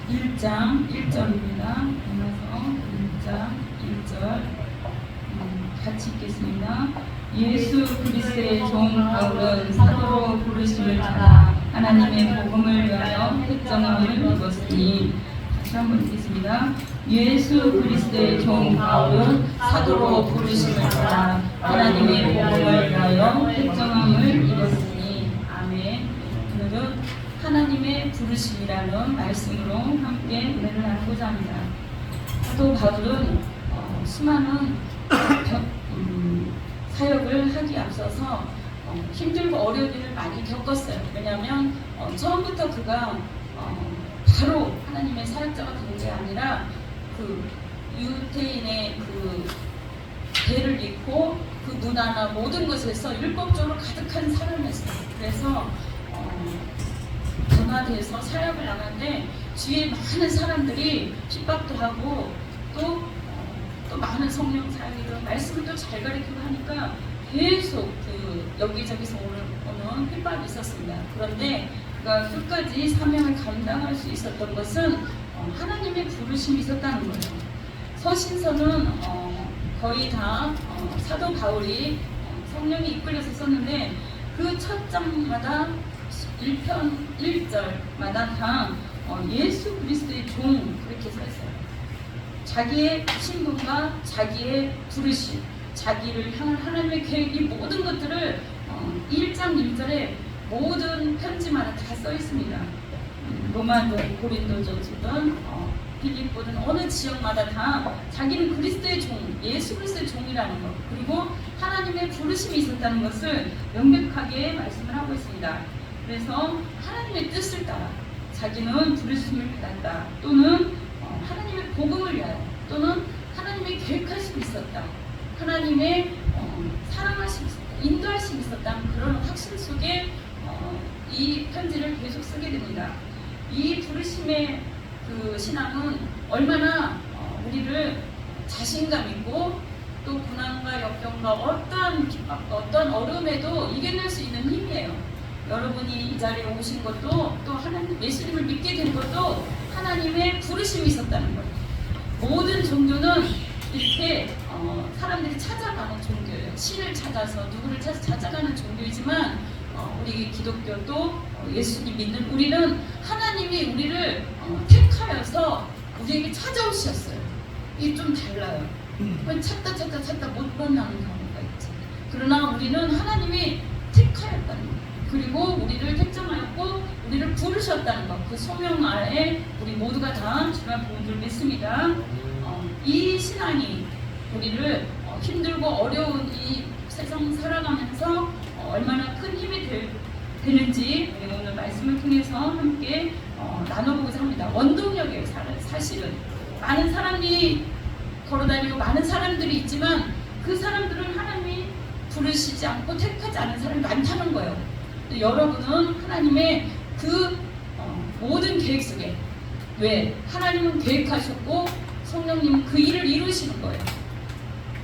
1장 1절입니다. 로마서 1장 1절 같이 읽겠습니다. 예수 그리스도의 종 바울은 사도로 부르심을 받아 하나님의 복음을 위하여 택정함을 입었으니. 다시 한번 읽겠습니다. 예수 그리스도의 종 바울은 사도로 부르심을 받아 하나님의 복음을 위하여 택정함을 입었으니. 아멘. 오늘은 하나님의 부르심이라는 말씀으로 함께 은혜를 나누고자 합니다. 사도 바울은 수많은 사역을 하기 앞서서 힘들고 어려운 일을 많이 겪었어요. 왜냐하면 처음부터 그가 바로 하나님의 사역자가 된 게 아니라 그 유대인의 그 배를 입고 그 문화나 모든 것에서 율법적으로 가득한 사람이었어요. 그래서 변화돼서 사역을 하는데 주위에 많은 사람들이 핍박도 하고 또 많은 성령 사역이고 말씀을 또 잘 가르치고 하니까 계속 그 여기저기서 오는 핍박이 있었습니다. 그런데 그가 끝까지 사명을 감당할 수 있었던 것은 하나님의 부르심이 있었다는 거예요. 서신서는 거의 다 사도 바울이 성령이 이끌려서 썼는데 그 첫 장마다 1편 1절마다 다 예수 그리스도의 종 그렇게 써 있어요. 자기의 신분과 자기의 부르심, 자기를 향한 하나님의 계획, 이 모든 것들을 1장 1절에 모든 편지마다 다 써 있습니다. 로마든 고린도전서든 빌립보든 어느 지역마다 다 자기는 그리스도의 종, 예수 그리스도의 종이라는 것, 그리고 하나님의 부르심이 있었다는 것을 명백하게 말씀을 하고 있습니다. 그래서 하나님의 뜻을 따라 자기는 부르심을 받았다, 또는 하나님의 복음을 위하여, 또는 하나님의 계획하심이 있었다, 하나님의 사랑하심이 있었다, 인도하심이 있었다, 그런 확신 속에 이 편지를 계속 쓰게 됩니다. 이 부르심의 그 신앙은 얼마나 우리를 자신감 있고 또 고난과 역경과 어떠한 핍박과 어떤 어려움에도 이겨낼 수 있는 힘이에요. 여러분이 이 자리에 오신 것도, 또 하나님 예수님을 믿게 된 것도 하나님의 부르심이 있었다는 거예요. 모든 종교는 이렇게 사람들이 찾아가는 종교예요. 신을 찾아서 누구를 찾아가는 종교이지만 우리 기독교도 예수님 믿는 우리는 하나님이 우리를 택하여서 우리에게 찾아오셨어요. 이게 좀 달라요. 찾다 못 만나는 경우가 있지. 그러나 우리는 하나님이 택하였다는 거예요. 그리고 우리를 택정하였고 우리를 부르셨다는 것, 그 소명 아래 우리 모두가 다 주님의 복음을 믿습니다. 이 신앙이 우리를 힘들고 어려운 이 세상 살아가면서 얼마나 큰 힘이 되는지 오늘 말씀을 통해서 함께 나눠보고자 합니다. 원동력이에요. 사실은 많은 사람이 걸어다니고 많은 사람들이 있지만 그 사람들은 하나님이 부르시지 않고 택하지 않은 사람이 많다는 거예요. 여러분은 하나님의 그 모든 계획 속에, 왜? 하나님은 계획하셨고 성령님은 그 일을 이루시는 거예요.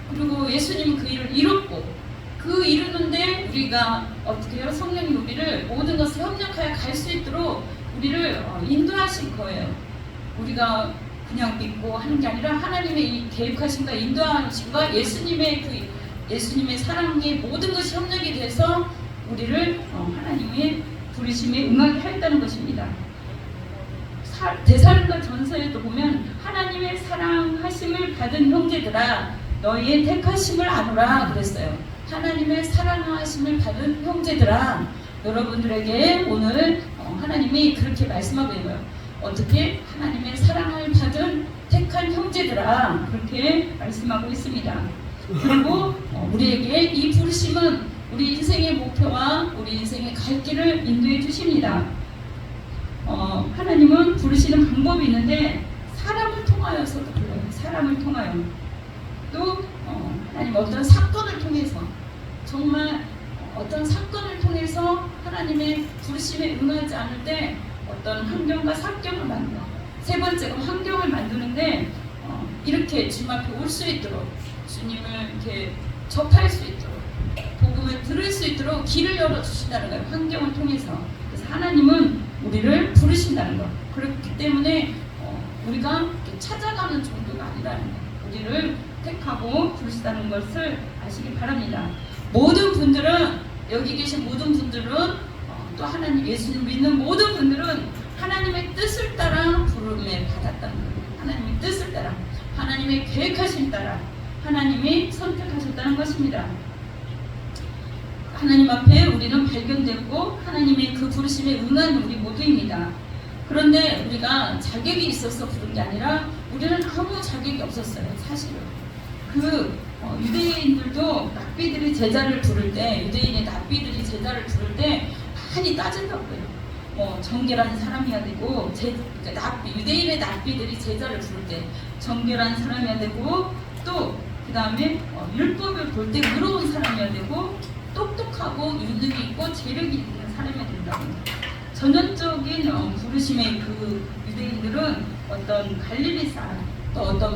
그리고 예수님은 그 일을 이뤘고, 그 이루는데 우리가 어떻게 해요? 성령님 우리를 모든 것을 협력하여 갈 수 있도록 우리를 인도하신 거예요. 우리가 그냥 믿고 하는 게 아니라 하나님의 이 계획하심과 인도하심과 예수님의 사랑의 모든 것이 협력이 돼서 우리를 하나님의 부르심에 응하게 하였다는 것입니다. 데살로니가 전서에도 보면 하나님의 사랑하심을 받은 형제들아 너희의 택하심을 아노라 그랬어요. 하나님의 사랑하심을 받은 형제들아, 여러분들에게 오늘 하나님이 그렇게 말씀하고 있는 거예요. 어떻게? 하나님의 사랑을 받은 택한 형제들아, 그렇게 말씀하고 있습니다. 그리고 우리에게 이 부르심은 우리 인생의 목표와 우리 인생의 갈 길을 인도해 주십니다. 하나님은 부르시는 방법이 있는데 사람을 통하여서도 불러요. 사람을 통하여. 또 하나님 어떤 사건을 통해서, 정말 어떤 사건을 통해서 하나님의 부르심에 응하지 않을 때 어떤 환경과 사건을 만들어. 세 번째가 환경을 만드는데 이렇게 주님 앞에 올 수 있도록, 주님을 이렇게 접할 수 있도록, 복음을 들을 수 있도록 길을 열어주신다는 거예요. 환경을 통해서. 그래서 하나님은 우리를 부르신다는 것. 그렇기 때문에 우리가 이렇게 찾아가는 정도가 아니라는 거예요. 우리를 택하고 부르시다는 것을 아시기 바랍니다. 모든 분들은, 여기 계신 모든 분들은 또 하나님 예수님 믿는 모든 분들은 하나님의 뜻을 따라 부름에 받았다는 거예요. 하나님의 뜻을 따라, 하나님의 계획하신 따라 하나님이 선택하셨다는 것입니다. 하나님 앞에 우리는 발견되고 하나님의 그 부르심에 응한 우리 모두입니다. 그런데 우리가 자격이 있어서 부른 게 아니라 우리는 아무 자격이 없었어요. 사실은 유대인들도 랍비들이 제자를 부를 때, 유대인의 랍비들이 제자를 부를 때 많이 따진다고요. 정결한 사람이어야 되고, 유대인의 랍비들이 제자를 부를 때 정결한 사람이어야 되고, 또 그 다음에 율법을 볼 때 의로운 사람이어야 되고, 똑똑하고 윤능이 있고 재력이 있는 사람이어야 된다고. 전형적인 부르심의 그 유대인들은 어떤 갈릴리 사람, 또 어떤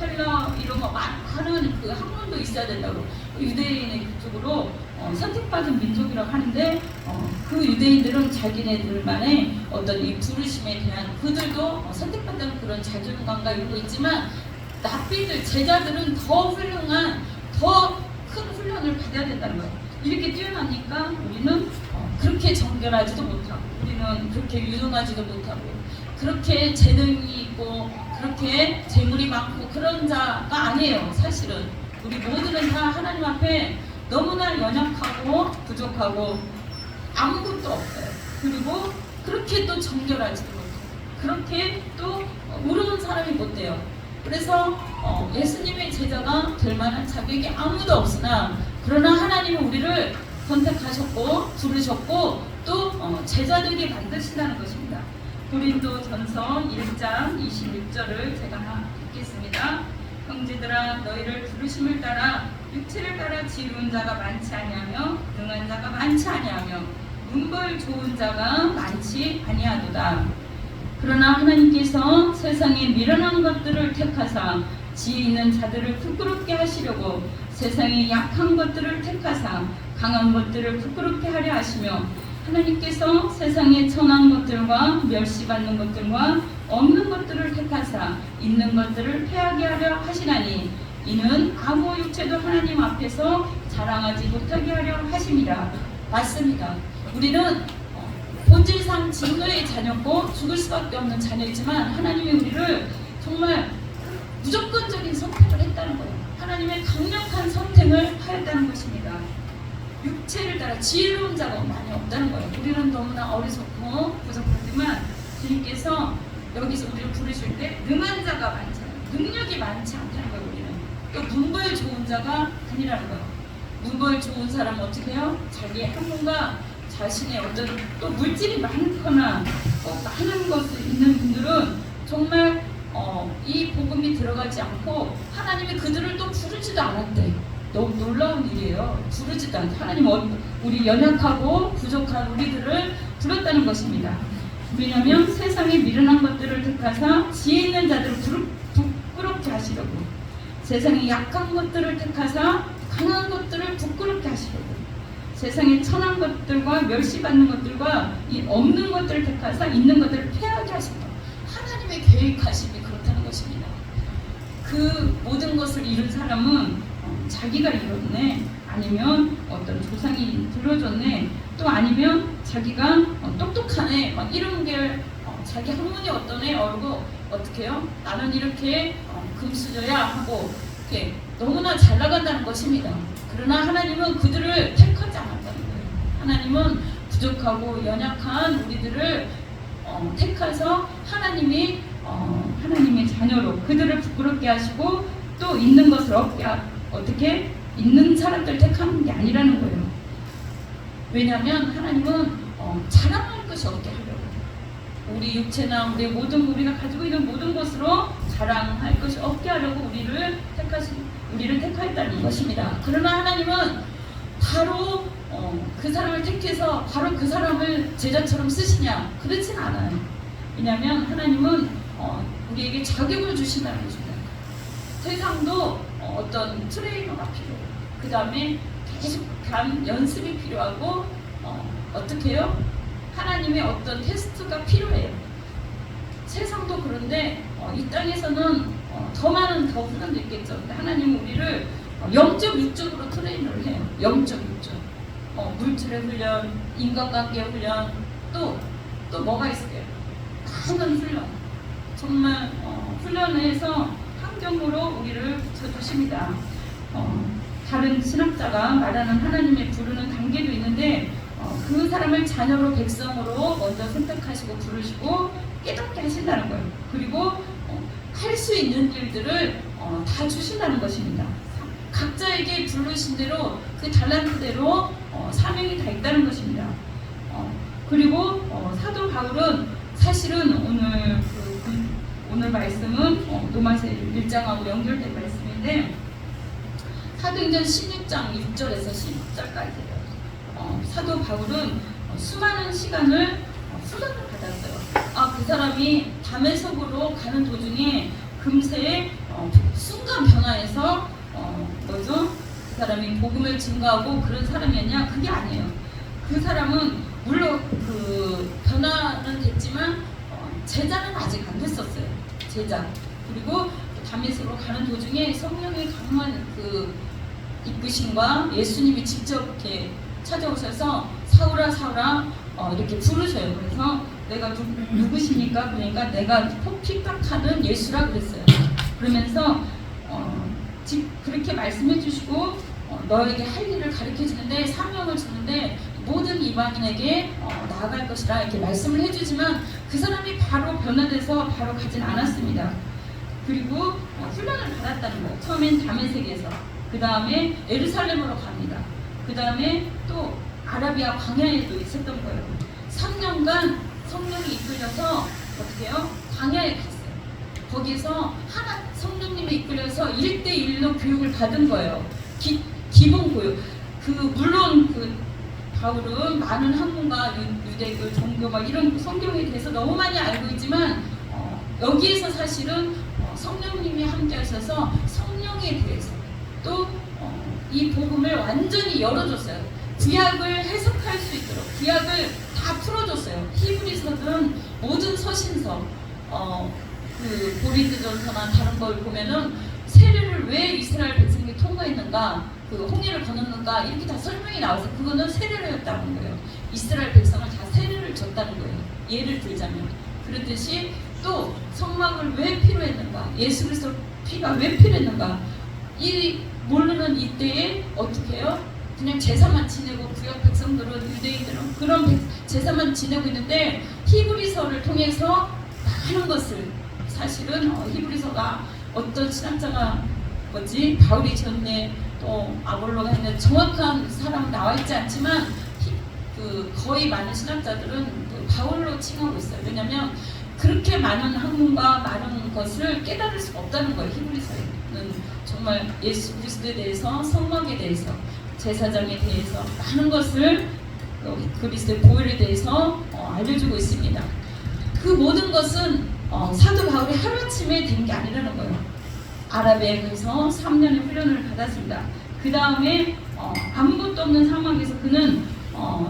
헬라 이런 거 많은 그 학문도 있어야 된다고. 유대인의 그쪽으로 선택받은 민족이라고 하는데, 그 유대인들은 자기네들만의 어떤 이 부르심에 대한, 그들도 선택받은 그런 자존감과 이런 거 있지만, 랍비들, 제자들은 더 훌륭한, 더 큰 훈련을 받아야 된다는 거예요. 이렇게 뛰어나니까 우리는 그렇게 정결하지도 못하고, 우리는 그렇게 유능하지도 못하고, 그렇게 재능이 있고, 그렇게 재물이 많고 그런 자가 아니에요. 사실은 우리 모두는 다 하나님 앞에 너무나 연약하고 부족하고 아무것도 없어요. 그리고 그렇게 또 정결하지도 못해요. 그렇게 또 의로운 사람이 못 돼요. 그래서 예수님의 제자가 될 만한 자격이 아무도 없으나, 그러나 하나님은 우리를 선택하셨고 부르셨고 또 제자되게 만드신다는 것입니다. 고린도전서 1장 26절을 제가 읽겠습니다. 형제들아, 너희를 부르심을 따라 육체를 따라 지혜로운 자가 많지 아니하며 능한 자가 많지 아니하며 문벌 좋은 자가 많지 아니하도다. 그러나 하나님께서 세상에 미련한 것들을 택하사 지혜 있는 자들을 부끄럽게 하시려고 세상에 약한 것들을 택하사 강한 것들을 부끄럽게 하려 하시며, 하나님께서 세상에 천한 것들과 멸시받는 것들과 없는 것들을 택하사 있는 것들을 패하게 하려 하시나니, 이는 아무 육체도 하나님 앞에서 자랑하지 못하게 하려 하심이라. 맞습니다. 우리는 본질상 진노의 자녀고 죽을 수밖에 없는 자녀이지만, 하나님이 우리를 정말 무조건적인 선택을 했다는 거예요. 하나님의 강력한 선택을 하였다는 것입니다. 육체를 따라 지혜로운 자가 많이 없다는 거예요. 우리는 너무나 어리석고 부족하지만 주님께서 여기서 우리를 부르실 때 능한 자가 많잖아요. 능력이 많지 않다는 거예요. 우리는 또 문벌 좋은 자가 아니라는 거예요. 문벌 좋은 사람은 어떻게 해요? 자기의 학문과 자신의 어떤 또 물질이 많거나 많은 것이 있는 분들은 정말 이 복음이 들어가지 않고 하나님이 그들을 또 부르지도 않았대. 너무 놀라운 일이에요. 부르지도 않고 하나님 우리 연약하고 부족한 우리들을 불렀다는 것입니다. 왜냐하면 세상에 미련한 것들을 택하사 지혜 있는 자들을 부끄럽게 하시려고, 세상에 약한 것들을 택하사 강한 것들을 부끄럽게 하시려고, 세상에 천한 것들과 멸시받는 것들과 이 없는 것들을 택하사 있는 것들을 패하게 하신다. 하나님의 계획하심이 그렇다는 것입니다. 그 모든 것을 이룬 사람은 자기가 이뤘네, 아니면 어떤 조상이 들려줬네, 또 아니면 자기가 똑똑하네, 막 이런 게 자기 학문이 어떠네, 어떻게 해요? 나는 이렇게 금수저야 하고 이렇게 너무나 잘 나간다는 것입니다. 그러나 하나님은 그들을 택하지 않았다는 거예요. 하나님은 부족하고 연약한 우리들을 택해서 하나님이 하나님의 자녀로 그들을 부끄럽게 하시고, 또 있는 것을 어떻게 있는 사람들 택하는 게 아니라는 거예요. 왜냐하면 하나님은 자랑할 것이 없게 하려고, 우리 육체나 우리 우리가 가지고 있는 모든 것으로 자랑할 것이 없게 하려고 우리를 택하였다는 것입니다. 그러나 하나님은 바로 그 사람을 택해서 바로 그 사람을 제자처럼 쓰시냐? 그렇진 않아요. 왜냐하면 하나님은 우리에게 자격을 주신다는 것입니다. 세상도 어떤 트레이너가 필요해요. 그 다음에 계속한 연습이 필요하고, 어떻게 해요? 하나님의 어떤 테스트가 필요해요. 세상도 그런데 이 땅에서는 더 많은 더 훈련도 있겠죠. 근데 하나님은 우리를 영적 육적으로 트레이너를 해요. 영적 육적. 물질의 훈련, 인간관계 훈련, 또 뭐가 있을까요? 많은 훈련. 정말 훈련해서 환경으로 우리를 붙여주십니다. 다른 신학자가 말하는 하나님의 부르는 단계도 있는데 그 사람을 자녀로 백성으로 먼저 선택하시고 부르시고 깨닫게 하신다는 거예요. 그리고 할 수 있는 일들을 다 주신다는 것입니다. 각자에게 부르신 대로 그 달란트대로 사명이 다 있다는 것입니다. 그리고 사도 바울은 사실은 오늘 말씀은 로마서 1장하고 연결된 말씀인데 사도행전 16장 6절에서 10절까지예요. 사도 바울은 수많은 시간을 훈련을 받았어요. 그 사람이 다메섹으로 가는 도중에 금세 순간 변화해서 그 사람이 복음을 증거하고 그런 사람이었냐? 그게 아니에요. 그 사람은 물론 그 변화는 됐지만 제자는 아직 안 됐었어요. 제자. 그리고 다메섹으로 가는 도중에 성령의 강한 그 이끄심과 예수님이 직접 이렇게 찾아오셔서 사울아 사울아 이렇게 부르셔요. 그래서 내가 누구십니까? 그러니까 내가 픽박하는 예수라 그랬어요. 그러면서 그렇게 말씀해 주시고 너에게 할 일을 가르쳐 주는데 사명을 주는데 모든 이방인에게 나아갈 것이라 이렇게 말씀을 해주지만 그 사람이 바로 변화돼서 바로 가진 않았습니다. 그리고 훈련을 받았다는 거예요. 처음엔 다메섹에서, 그 다음에 예루살렘으로 갑니다. 그 다음에 또 아라비아 광야에도 있었던 거예요. 3년간 성령이 이끌려서 어떻게 해요? 광야에 갔어요. 거기서 성령님이 이끌려서 1대1로 교육을 받은 거예요. 기본 교육. 물론 바울은 많은 학문과 유대교, 종교 이런 성경에 대해서 너무 많이 알고 있지만 여기에서 사실은 성령님이 함께 하셔서 성령에 대해서 또 이 복음을 완전히 열어줬어요. 구약을 해석할 수 있도록 구약을 다 풀어줬어요. 히브리서든 모든 서신서, 고린도전서나 다른 걸 보면은 세례를 왜 이스라엘 백성이 통과했는가, 홍해를 건넜는가 이렇게 다 설명이 나와서 그거는 세례였다는 거예요. 이스라엘 백성을 다 세례를 줬다는 거예요. 예를 들자면 그렇듯이 또 성막을 왜 필요했는가, 예수 그리스도 피가 왜 필요했는가, 이 모르는 이때에 어떻게 해요? 그냥 제사만 지내고 구약 백성들은 유대인들은 그런 제사만 지내고 있는데 히브리서를 통해서 많은 것을 사실은 히브리서가 어떤 신학자가 바울이 전에 또 아볼로가 했는데 정확한 사람은 나와 있지 않지만 거의 많은 신학자들은 바울로 칭하고 있어요. 왜냐하면 그렇게 많은 학문과 많은 것을 깨달을 수가 없다는 거예요. 히브리서에는 정말 예수 그리스도에 대해서, 성막에 대해서, 제사장에 대해서 많은 것을 그리스도의 보혈에 대해서 알려주고 있습니다. 그 모든 것은 사도 바울이 하루아침에 된 게 아니라는 거예요. 아라비아에 가서 3년의 훈련을 받았습니다. 그 다음에 아무것도 없는 상황에서 그는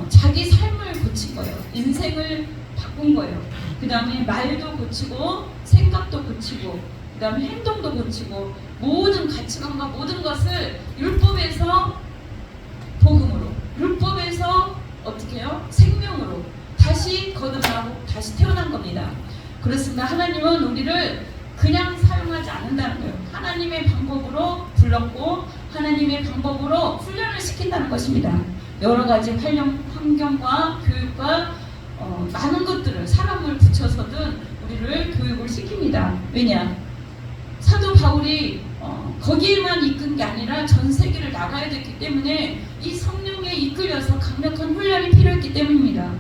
자기 삶을 고친 거예요. 인생을 바꾼 거예요. 그 다음에 말도 고치고 생각도 고치고 그 다음에 행동도 고치고 모든 가치관과 모든 것을 율법에서 복음으로, 율법에서 어떻게 해요? 생명으로 다시 거듭나고 다시 태어난 겁니다. 그렇습니다. 하나님은 우리를 그냥 사용하지 않는다는 거예요. 하나님의 방법으로 불렀고 하나님의 방법으로 훈련을 시킨다는 것입니다. 여러 가지 환경과 교육과 많은 것들을 사람을 붙여서든 우리를 교육을 시킵니다. 왜냐? 사도 바울이 거기에만 이끈 게 아니라 전 세계를 나가야 됐기 때문에 이 성령에 이끌려서 강력한 훈련이 필요했기 때문입니다.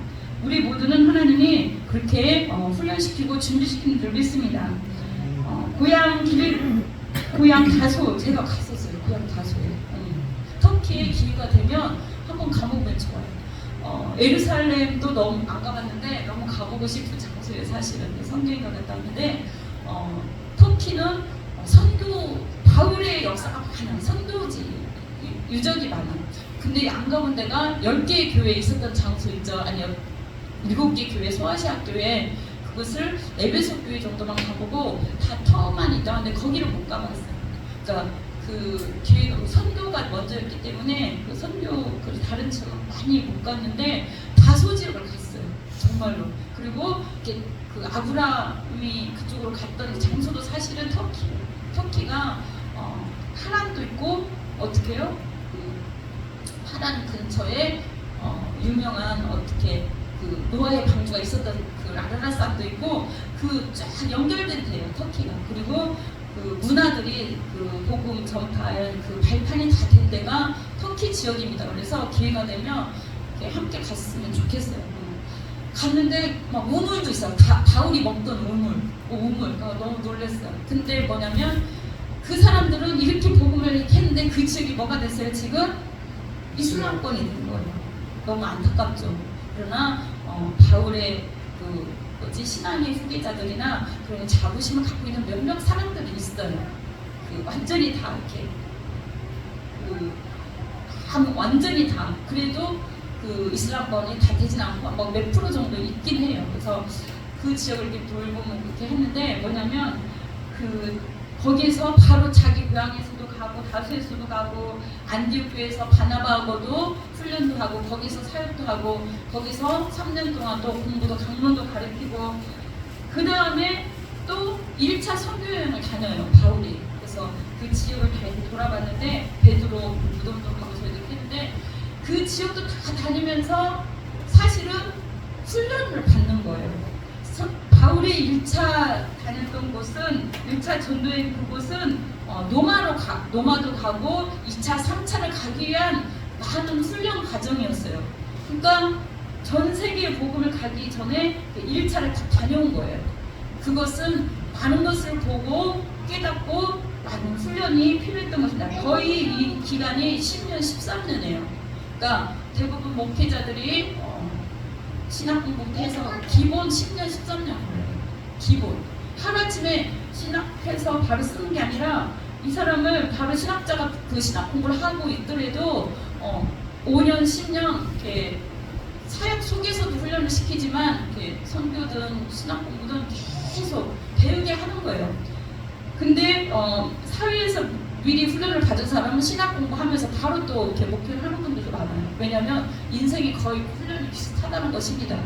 우리 모두는 하나님이 그렇게 훈련시키고 준비시키는 줄 믿습니다. 고향 다소, 제가 갔었어요. 고향 다소에. 터키에 기회가 되면 한번 가보면 좋아요. 예루살렘도 너무 안 가봤는데 너무 가보고 싶은 장소예요. 사실은 성경에 갔다 왔는데 터키는 선교, 바울의 역사가 많아요. 선교지, 유적이 많아요. 근데 안 가본 데가 10개의 교회에 있었던 장소 있죠. 아니요, 7개 교회, 소아시아 교회 그것을 에베소 교회 정도만 가보고 다 터만 있다 하는데 거기를 못 가봤어요. 그러니까 그 기회가 선교가 먼저였기 때문에 그 선교 그 다른 지역은 많이 못 갔는데 다소 지역을 갔어요. 정말로. 그리고 이렇게 그 아브라함이 그쪽으로 갔던 장소도 사실은 터키가 하란도 있고 어떻게 해요? 그 하란 근처에 유명한 어떻게 그 노아의 방주가 있었던 그 라라라산도 있고 그 쫙 연결된 데요 터키가. 그리고 그 문화들이 그 복음 전파의 그 발판이 다 된 데가 터키 지역입니다. 그래서 기회가 되면 함께 갔으면 좋겠어요. 갔는데 막 우물도 있어요. 바울이 먹던 우물. 그러니까 너무 놀랐어요. 근데 뭐냐면 그 사람들은 이렇게 복음을 이렇게 했는데 그 지역이 뭐가 됐어요? 지금 이슬람권이 된 거예요. 너무 안타깝죠. 그러나 바울의 그 신앙의 후계자들이나 그런 자부심을 갖고 있는 몇몇 사람들이 있어요. 그 완전히 다 이렇게 완전히 다 그래도 그 이슬람권이 다 되진 않고 뭐 몇 프로 정도 있긴 해요. 그래서 그 지역을 이렇게 돌보면 그렇게 했는데 뭐냐면 그 거기에서 바로 자기 고향에서도 가고 다수에서도 가고 안디옥 교회에서 바나바하고도 훈련도 하고 거기서 사역도 하고 거기서 3년 동안 또 공부도 강론도 가르치고 그 다음에 또 1차 선교여행을 다녀요 바울이. 그래서 그 지역을 다 이렇게 돌아봤는데 베드로 무덤도 가고 저희도 했는데 그 지역도 다 다니면서 사실은 훈련을 받는 거예요. 바울이 1차 다녔던 곳은 1차 전도의 그곳은 노마도 가고 2차, 3차를 가기 위한 많은 훈련 과정이었어요. 그러니까 전 세계 복음을 가기 전에 1차를 다 다녀온 거예요. 그것은 많은 것을 보고 깨닫고 많은 훈련이 필요했던 것입니다. 거의 이 기간이 10년, 13년이에요. 그러니까 대부분 목회자들이 신학 공부부터 해서 기본 10년, 13년 걸려요. 기본. 하루아침에 신학해서 바로 쓰는 게 아니라 이 사람을 바로 신학자가 그 신학 공부를 하고 있더라도 5년, 10년 이렇게 사역 속에서도 훈련을 시키지만 이렇게 선교든 신학 공부든 계속 배우게 하는 거예요. 근데 사회에서 미리 훈련을 받은 사람은 신학 공부하면서 바로 또 이렇게 목표를 하는 분들도 많아요. 왜냐하면 인생이 거의 훈련이 비슷하다는 것입니다.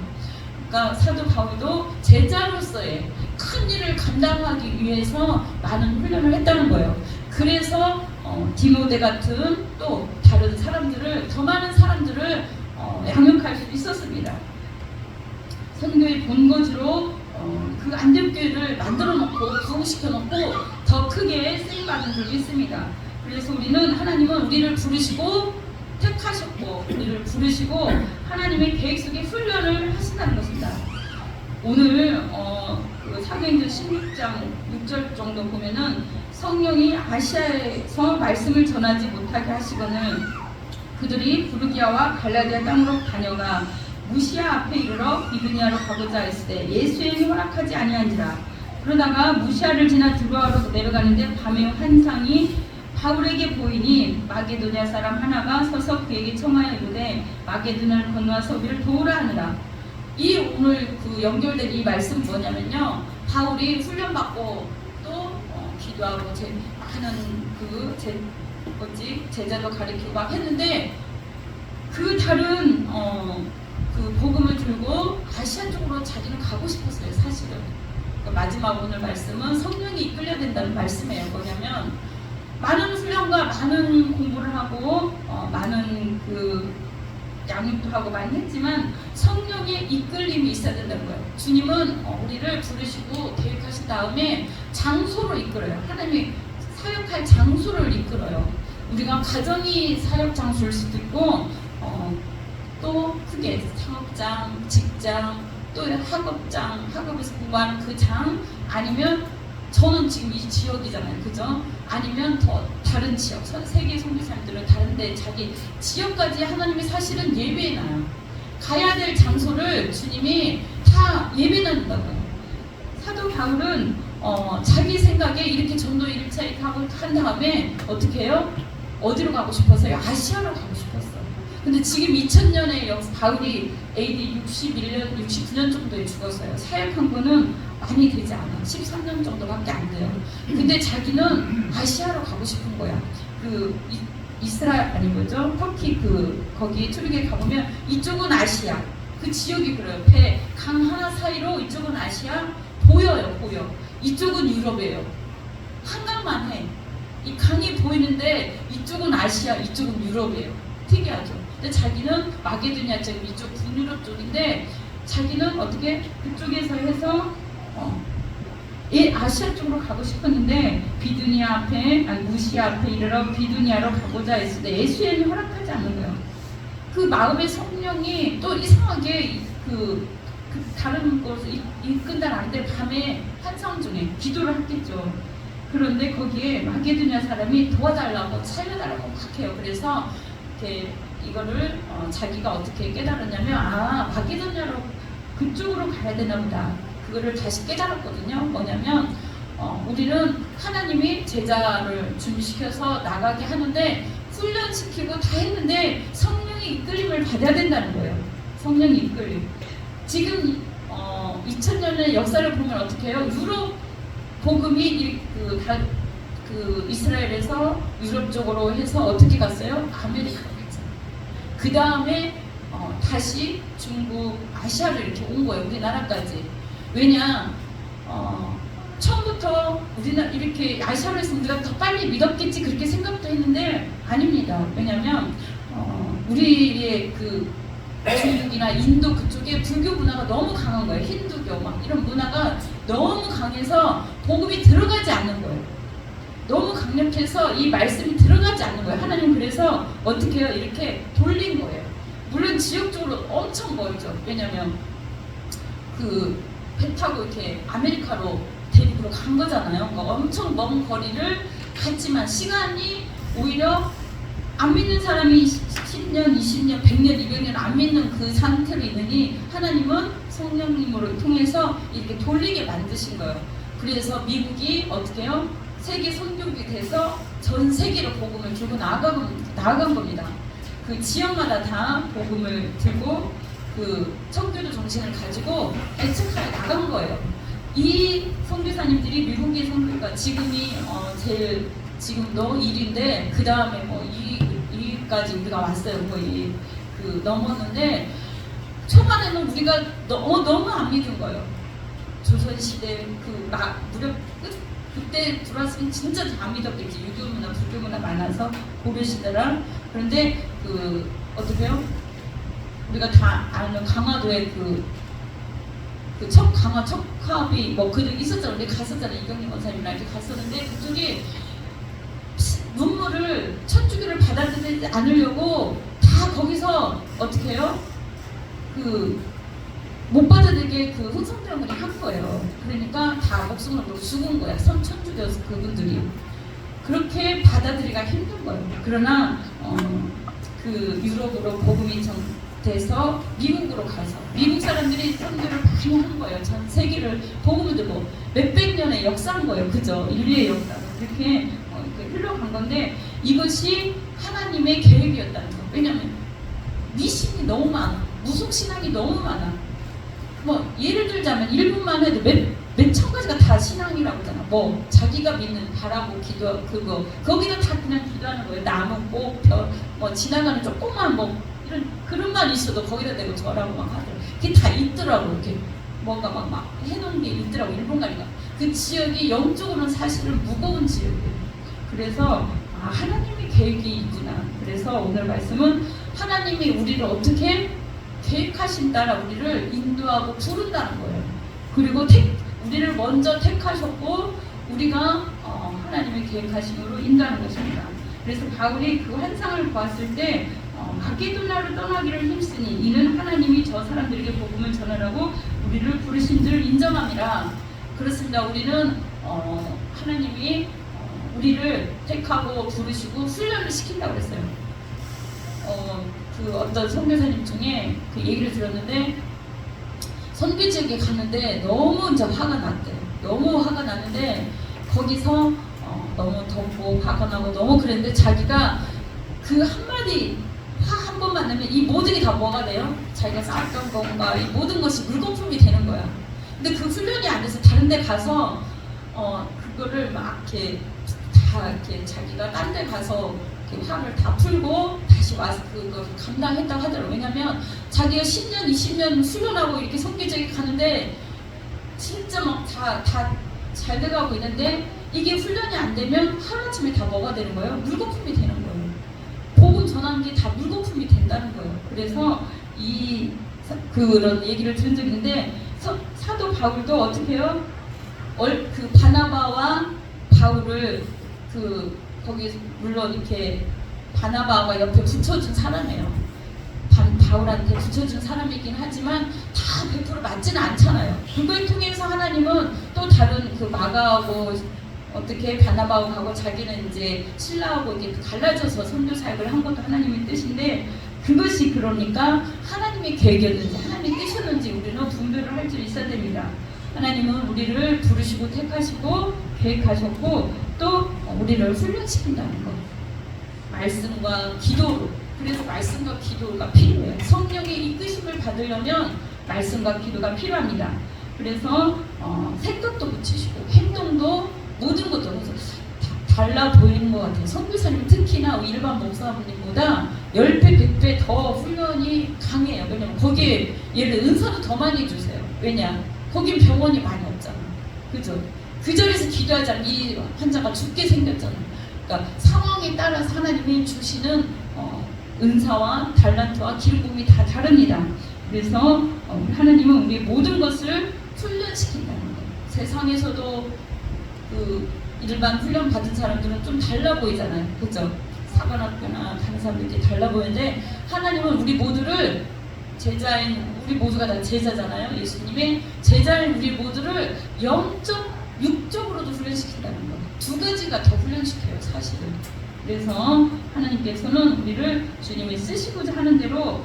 그러니까 사도 바울도 제자로서의 큰 일을 감당하기 위해서 많은 훈련을 했다는 거예요. 그래서 디모데 같은 또 다른 사람들을 더 많은 사람들을 양육할 수 있었습니다. 선교의 본거지로 그 안디옥 교회를 만들어 놓고 부흥시켜 놓고 더 크게 쓰임 받은 적이 있습니다. 그래서 하나님은 우리를 부르시고 택하셨고 우리를 부르시고 하나님의 계획 속에 훈련을 하신다는 것입니다. 오늘 그 사도행전 16장 6절 정도 보면은 성령이 아시아에서 말씀을 전하지 못하게 하시거늘 그들이 부르기아와 갈라디아 땅으로 다녀가 무시아 앞에 이르러 비두니아로 가고자 했을 예수의 허락하지 아니한지라. 그러다가 무시아를 지나 드로아로 내려가는데 밤에 환상이 바울에게 보이니 마게도냐 사람 하나가 서서 그에게 청하여 이르되 마게도냐를 건너와서 우리를 도우라 하느라. 이 오늘 그 연결된 이 말씀은 뭐냐면요, 바울이 훈련받고 또 기도하고 많은 제자도 가르치고 막 했는데 그 다른 그 복음을 들고 아시아 쪽으로 자기는 가고 싶었어요. 사실은 마지막 오늘 말씀은 성령이 이끌려야 된다는 말씀이에요. 뭐냐면 많은 훈련과 많은 공부를 하고 많은 그 양육도 하고 많이 했지만 성령의 이끌림이 있어야 된다는 거예요. 주님은 우리를 부르시고 계획하신 다음에 장소로 이끌어요. 하나님이 사역할 장소를 이끌어요. 우리가 가정이 사역 장소일 수도 있고 또 크게 창업장, 직장, 또 학업에서 공부하는 그 장, 아니면 저는 지금 이 지역이잖아요, 그죠? 아니면 더 다른 지역, 세계 선교사님들은 다른데 자기 지역까지 하나님이 사실은 예배해놔요. 가야 될 장소를 주님이 다 예배해놓는다고요. 사도 바울은 자기 생각에 이렇게 전도 1차 이렇게 하고 한 다음에 어떻게 해요? 어디로 가고 싶었어요? 아시아로 가고 싶었어요. 근데 지금 2000년에 바울이 AD 61년, 69년 정도에 죽었어요. 사역한 거는 많이 되지 않아. 13년 정도밖에 안 돼요. 근데 자기는 아시아로 가고 싶은 거야. 이스라엘 아니 뭐죠? 터키 거기 투르기에 가보면 이쪽은 아시아. 그 지역이 그래요. 강 하나 사이로 이쪽은 아시아 보여요. 이쪽은 유럽이에요. 한강만 해. 이 강이 보이는데 이쪽은 아시아, 이쪽은 유럽이에요. 특이하죠. 근데 자기는 마게도니아 쪽 이쪽 북유럽 쪽인데 자기는 어떻게 그쪽에서 해서 아시아 쪽으로 가고 싶었는데 무시아 앞에 이르러 비두니아로 가고자 했을 때 예수님이 허락하지 않는 거예요. 그 마음의 성령이 또 이상하게 다른 곳을 이끈다는데 밤에 환상 중에 기도를 했겠죠. 그런데 거기에 마게도니아 사람이 도와달라고 살려달라고 막 해요. 그래서 이거를 자기가 어떻게 깨달았냐면 마게도니아로 그쪽으로 가야 되나 보다. 그거를 다시 깨달았거든요. 뭐냐면 우리는 하나님이 제자를 준비시켜서 나가게 하는데 훈련시키고 다 했는데 성령의 이끌림을 받아야 된다는 거예요. 성령의 이끌림. 지금 2000년의 역사를 보면 어떻게 해요? 유럽 복음이 이스라엘에서 유럽 쪽으로 해서 어떻게 갔어요? 아메리카로 갔죠. 그 다음에 다시 중국, 아시아를 이렇게 온 거예요. 우리나라까지. 왜냐? 처음부터 우리나라 이렇게 아시아로 했으면 우리가 더 빨리 믿었겠지 그렇게 생각도 했는데 아닙니다. 왜냐면 우리의 중국이나 인도 그쪽에 불교 문화가 너무 강한 거예요. 힌두교 막 이런 문화가 너무 강해서 복음이 들어가지 않는 거예요. 너무 강력해서 이 말씀이 들어가지 않는 거예요. 하나님 그래서 어떻게 해요? 이렇게 돌린 거예요. 물론 지역적으로 엄청 멀죠. 왜냐면 배 타고 이렇게 아메리카로 대륙으로 간 거잖아요. 그러니까 엄청 먼 거리를 갔지만 시간이 오히려 안 믿는 사람이 10년, 20년, 100년, 200년 안 믿는 그 상태로 있느니 하나님은 성령님으로 통해서 이렇게 돌리게 만드신 거예요. 그래서 미국이 어떻게 해요? 세계 선교국이 돼서 전 세계로 복음을 들고 나아간 겁니다. 그 지역마다 다 복음을 들고 청교도 정신을 가지고 개척하여 나간 거예요. 이 선교사님들이 미국의 선교가 지금이 제일 지금도 1위인데 그 다음에 2위까지 우리가 왔어요. 거의 넘었는데 초반에는 우리가 너무 안 믿은 거예요. 조선시대 무렵 그때 들어왔으면 진짜 다 믿었겠지. 유교문화, 불교문화 많아서 고려시대랑. 그런데 어떻게 해요? 우리가 다 아는 강화도에 강화 척합이 그들 있었잖아요. 우리 갔었잖아요. 이경림 원사님이랑 이렇게 갔었는데 그쪽이 문물을 천주교를 받아들이지 않으려고 다 거기서 어떻게 해요? 못 받아들이게 흥성대원군이 한 거예요. 그러니까 다 목숨을 걸고 죽은 거야. 천주교 그분들이. 그렇게 받아들이기가 힘든 거예요. 그러나 유럽으로 복음이 돼서 미국으로 가서 미국 사람들이 선교를 많이 한 거예요. 전 세계를 복음을 들고 몇백 년의 역사인 거예요. 그죠? 인류의 역사. 그렇게 흘러간 건데 이것이 하나님의 계획이었다는 거. 왜냐하면 미신이 너무 많아. 무속신앙이 너무 많아. 예를 들자면 일본만 해도 몇 천 가지가 다 신앙이라고 하잖아. 자기가 믿는 바라고 기도 거기다 다 그냥 기도하는 거예요. 나무, 꽃, 별, 지나가는 조그만 이런 그릇만 있어도 거기다 대고 절하고 막 하더라고. 그게 다 있더라고. 이렇게 뭔가 막 해놓은 게 있더라고. 일본 가니까 그 지역이 영적으로는 사실은 무거운 지역이에요. 그래서 하나님의 계획이 있구나. 그래서 오늘 말씀은 하나님이 우리를 어떻게 계획하신다라 우리를 인도하고 부른다는 거예요. 그리고 우리를 먼저 택하셨고 우리가 하나님의 계획하심으로 인도하는 것입니다. 그래서 바울이 그 환상을 보았을 때 마게도냐로 떠나기를 힘쓰니 이는 하나님이 저 사람들에게 복음을 전하라고 우리를 부르신 줄 인정함이라. 그렇습니다. 우리는 하나님이 우리를 택하고 부르시고 훈련을 시킨다고 그랬어요. 어떤 선교사님 중에 그 얘기를 들었는데 선교 지역에 갔는데 너무 이제 화가 났대요. 너무 화가 났는데 거기서 너무 덥고 화가 나고 너무 그랬는데 자기가 그 한마디 화 한 번 만나면 이 모든 게 다 뭐가 돼요? 자기가 쌓았던 것과 이 모든 것이 물거품이 되는 거야. 근데 그 훈련이 안 돼서 다른 데 가서 그거를 막 이렇게 다 이렇게 자기가 딴 데 가서 이렇게 화를 다 풀고 다시 와서 그걸 감당했다고 하더라고요. 왜냐면 자기가 10년, 20년 훈련하고 이렇게 성교적에 가는데 진짜 막 다 잘 돼가고 있는데 이게 훈련이 안 되면 하루아침에 다 뭐가 되는 거예요? 물거품이 되는 거예요. 복음 전하는 게 다 물거품이 된다는 거예요. 그래서 그런 얘기를 들은 적이 있는데 사도 바울도 어떻게 해요? 그 바나바와 바울을 거기 물론 이렇게 바나바가 옆에 붙여준 사람이에요. 바울한테 붙여준 사람이긴 하지만 다 100% 맞지는 않잖아요. 그걸 통해서 하나님은 또 다른 그 마가하고 어떻게 바나바하고 자기는 이제 신라하고 이렇게 갈라져서 선교 사역을 한 것도 하나님의 뜻인데 그것이 그러니까 하나님의 계획이었는지 하나님의 뜻이었는지 우리는 분별을 할 수 있어야 됩니다. 하나님은 우리를 부르시고 택하시고 계획하셨고 또 우리를 훈련시킨다는 것. 말씀과 기도로. 그래서 말씀과 기도가 필요해요. 성령의 이끄심을 받으려면 말씀과 기도가 필요합니다. 그래서 생각도 붙이시고 행동도 모든 것도 그래서 달라 보이는 것 같아요. 선교사님 특히나 일반 목사님보다 10배, 100배 더 훈련이 강해요. 왜냐면 거기에 예를 들어 은사도 더 많이 주세요. 왜냐? 거긴 병원이 많이 없잖아. 그죠? 그 자리에서 기도하자면 이 환자가 죽게 생겼잖아. 그러니까 상황에 따라서 하나님이 주시는 은사와 달란트와 기름 부음이 다 다릅니다. 그래서 하나님은 우리의 모든 것을 훈련시킨다는 거예요. 세상에서도 그 일반 훈련 받은 사람들은 좀 달라 보이잖아요. 그죠? 사관학교나 다른 사람들이 달라 보이는데 하나님은 우리 모두를 제자인 우리 모두가 다 제자잖아요. 예수님의 제자인 우리 모두를 영적, 육적으로도 훈련시킨다는 거예요. 두 가지가 더 훈련시켜요, 사실은. 그래서 하나님께서는 우리를 주님이 쓰시고자 하는 대로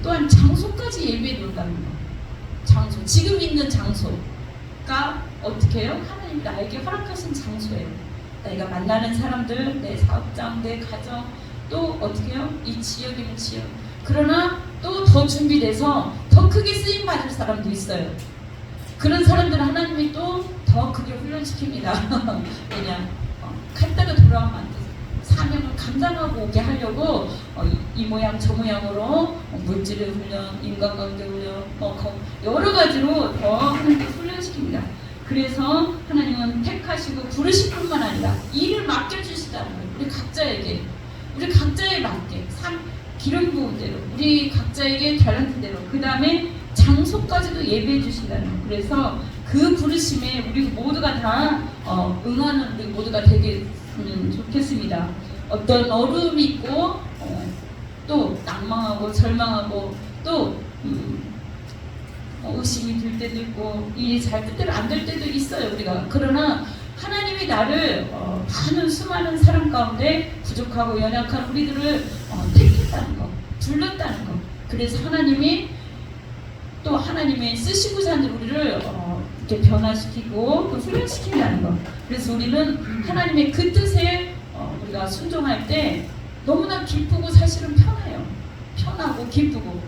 또한 장소까지 예비해 놓는다는 거예요. 장소, 지금 있는 장소가 어떻게 해요? 하나님이 나에게 허락하신 장소예요. 내가 만나는 사람들, 내 사업장, 내 가정, 또 어떻게 해요? 이 지역이면 지역. 그러나 또 더 준비돼서 더 크게 쓰임 받을 사람도 있어요. 그런 사람들은 하나님이 또 더 크게 훈련시킵니다. 왜냐? 갔다가 돌아오면 안 돼요. 사명을 감당하고 오게 하려고 이 모양 저 모양으로 물질의 훈련, 인간관계 훈련, 여러 가지로 더 하나님께 훈련시킵니다. 그래서 하나님은 택하시고 부르실 뿐만 아니라 일을 맡겨주시다는 거예요. 우리 각자에 맞게 기름 부음대로 우리 각자에게 달란트대로 그 다음에 장소까지도 예배해 주신다는 거예요. 그래서 그 부르심에 우리 모두가 다 응하는 우리 모두가 되겠으면 좋겠습니다. 어떤 어려움이 있고 또 낭망하고 절망하고 또 의심이 들 때도 있고 일이 잘 뜻대로 안 될 때도 있어요. 우리가 그러나 하나님이 나를 많은 수많은 사람 가운데 부족하고 연약한 우리들을 택했다는 거, 불렀다는 거. 그래서 하나님이 또 하나님의 쓰시고자 하는 우리를 이렇게 변화시키고 또 훈련시킨다는 거. 그래서 우리는 하나님의 그 뜻에 우리가 순종할 때 너무나 기쁘고 사실은 편해요. 편하고 기쁘고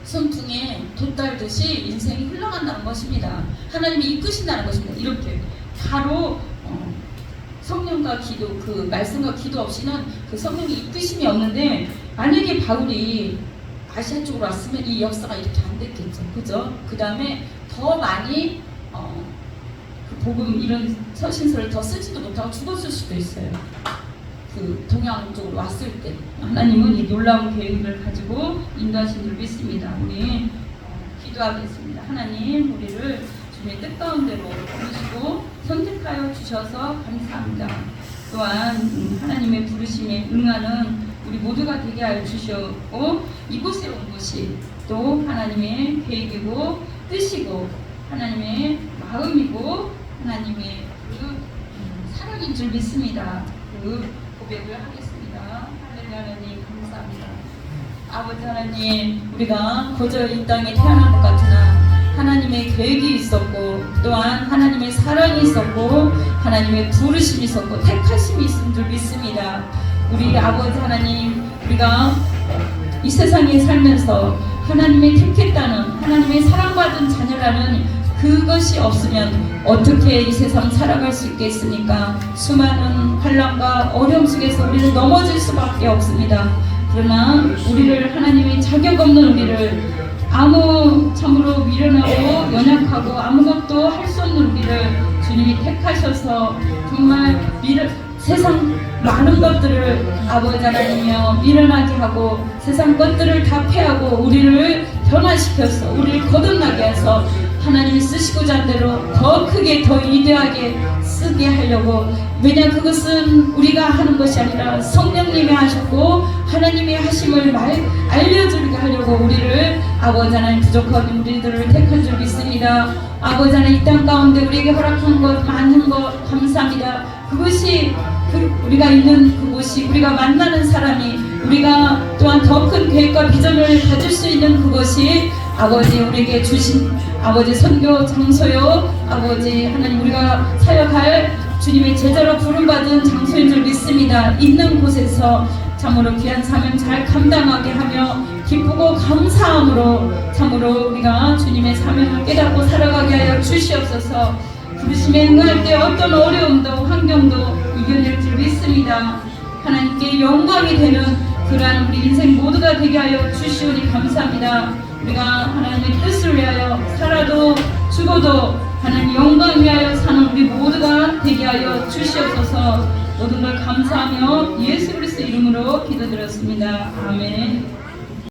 순풍에 돛달듯이 인생이 흘러간다는 것입니다. 하나님이 이끄신다는 것입니다. 이렇게 바로 성령과 기도, 그 말씀과 기도 없이는 그 성령의 이끄심이 없는데 만약에 바울이 아시아 쪽으로 왔으면 이 역사가 이렇게 안 됐겠죠. 그죠? 그 다음에 더 많이 그 복음 이런 서신서를 더 쓰지도 못하고 죽었을 수도 있어요. 그 동양 쪽으로 왔을 때 하나님은 이 놀라운 계획을 가지고 인도하신 줄 믿습니다. 우리 기도하겠습니다. 하나님 우리를 주님의 뜻가운데로 부르시고 선택하여 주셔서 감사합니다. 또한 하나님의 부르심에 응하는 우리 모두가 되게 하여 주시고 이곳에 온 것이 또 하나님의 계획이고 뜻이고 하나님의 마음이고 하나님의 그 사랑인 줄 믿습니다. 그 고백을 하겠습니다. 할렐루야. 하나님 감사합니다. 아버지 하나님 우리가 거저 이 땅에 태어난 것 같으나 하나님의 계획이 있었고 또한 하나님의 사랑이 있었고 하나님의 부르심이 있었고 택하심이 있은 줄 믿습니다. 우리 아버지 하나님, 우리가 이 세상에 살면서 하나님의 택했다는, 하나님의 사랑받은 자녀라는 그것이 없으면 어떻게 이 세상 살아갈 수 있겠습니까? 수많은 환난과 어려움 속에서 우리는 넘어질 수밖에 없습니다. 그러나 우리를, 하나님의 자격 없는 우리를, 참으로 미련하고 연약하고 아무것도 할 수 없는 우리를 주님이 택하셔서 정말 세상 많은 것들을 아버지 하나님이여 미련하게 하고 세상 것들을 다 패하고 우리를 변화시켜서 우리를 거듭나게 해서 하나님이 쓰시고자 한 대로 더 크게 더 위대하게 쓰게 하려고, 왜냐 그것은 우리가 하는 것이 아니라 성령님이 하셨고 하나님이 하심을 알려주게 하려고 우리를 아버지 하나님 부족한 우리들을 택한 줄 믿습니다. 아버지 하나님 이 땅 가운데 우리에게 허락한 것 많은 것 감사합니다. 그것이 우리가 있는 그곳이, 우리가 만나는 사람이, 우리가 또한 더 큰 계획과 비전을 가질 수 있는 그것이 아버지 우리에게 주신 아버지 선교 장소요, 아버지 하나님 우리가 사역할 주님의 제자로 부름받은 장소인 줄 믿습니다. 있는 곳에서 참으로 귀한 사명 잘 감당하게 하며 기쁘고 감사함으로 참으로 우리가 주님의 사명을 깨닫고 살아가게 하여 주시옵소서. 부르심에 응할 때 어떤 어려움도 환경도 이겨낼 줄 믿습니다. 하나님께 영광이 되는 그러한 우리 인생 모두가 되게 하여 주시오니 감사합니다. 우리가 하나님의 뜻을 위하여 살아도 죽어도 하나님 영광 위하여 사는 우리 모두가 되게 하여 주시옵소서. 모든 걸 감사하며 예수 그리스도 이름으로 기도드렸습니다. 아멘.